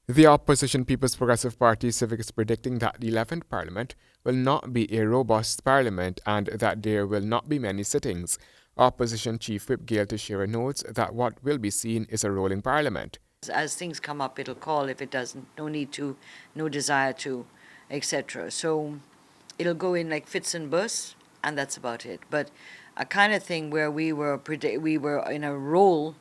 The opposition People's Progressive Party Civic is predicting that the 11th Parliament will not be a robust parliament and that there will not be many sittings. Opposition Chief Whip Gail Teixeira notes that what will be seen is a rolling parliament. As things come up, it'll call. If it doesn't, no need to, no desire to, etc. So it'll go in like fits and bursts, and that's about it. But a kind of thing where we were in a roll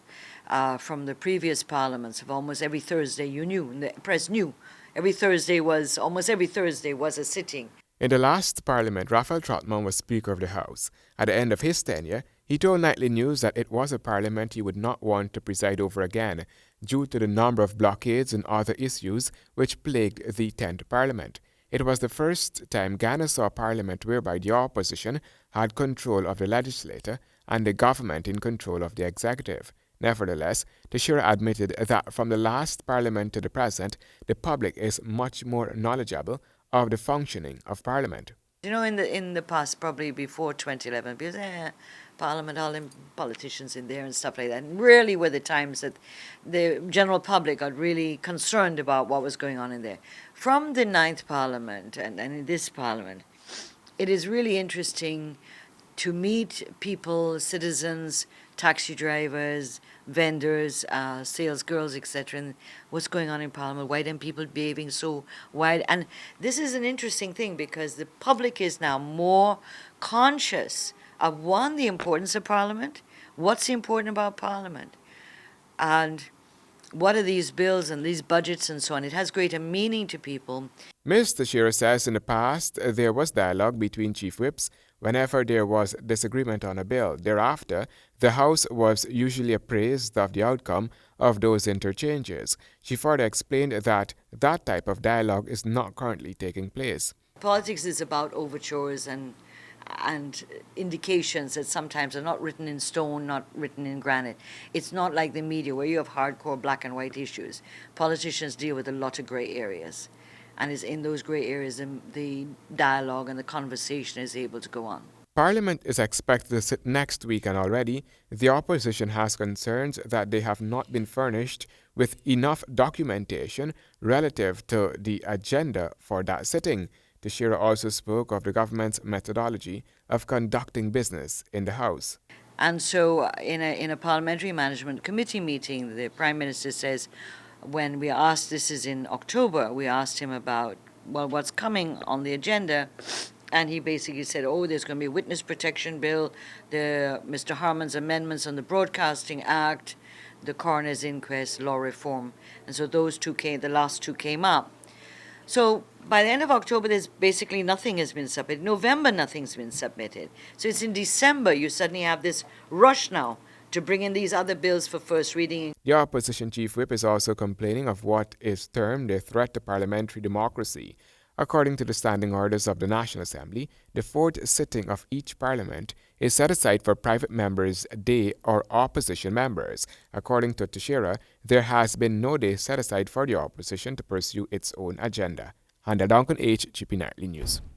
from the previous parliaments of almost every Thursday, you knew, and the press knew, almost every Thursday was a sitting. In the last parliament, Raphael Trotman was Speaker of the House. At the end of his tenure, he told Nightly News that it was a parliament he would not want to preside over again, due to the number of blockades and other issues which plagued the 10th parliament. It was the first time Ghana saw a parliament whereby the opposition had control of the legislature and the government in control of the executive. Nevertheless, Teixeira admitted that from the last parliament to the present, the public is much more knowledgeable of the functioning of Parliament. You know, in the past, probably before 2011, because Parliament, all them politicians in there and stuff like that, and really were the times that the general public got really concerned about what was going on in there. From the 9th Parliament and in this Parliament, it is really interesting to meet people, citizens, taxi drivers, vendors, sales girls, etc., and what's going on in Parliament, why them people behaving so wide. And this is an interesting thing because the public is now more conscious of, one, the importance of Parliament, what's important about Parliament, and what are these bills and these budgets and so on. It has greater meaning to people. Ms. Teixeira says in the past there was dialogue between chief whips whenever there was disagreement on a bill. Thereafter, the House was usually appraised of the outcome of those interchanges. She further explained that that type of dialogue is not currently taking place. Politics is about overtures and indications that sometimes are not written in stone, not written in granite. It's not like the media where you have hardcore black and white issues. Politicians deal with a lot of gray areas. And it's in those gray areas the dialogue and the conversation is able to go on. Parliament is expected to sit next week, and already the opposition has concerns that they have not been furnished with enough documentation relative to the agenda for that sitting. Teixeira also spoke of the government's methodology of conducting business in the House. And so in a Parliamentary Management Committee meeting, the Prime Minister says, when we asked, this is in October, we asked him about, well, what's coming on the agenda, and he basically said, oh, there's going to be a witness protection bill, Mr. Harman's amendments on the Broadcasting Act, the coroner's inquest, law reform. And so those two the last two came up. So by the end of October, there's basically nothing has been submitted. November, nothing's been submitted. So it's in December you suddenly have this rush now to bring in these other bills for first reading. The opposition chief whip is also complaining of what is termed a threat to parliamentary democracy. According to the standing orders of the National Assembly, the fourth sitting of each parliament is set aside for private members' day or opposition members. According to Teixeira, there has been no day set aside for the opposition to pursue its own agenda. Handa Duncan H, GP Nightly News.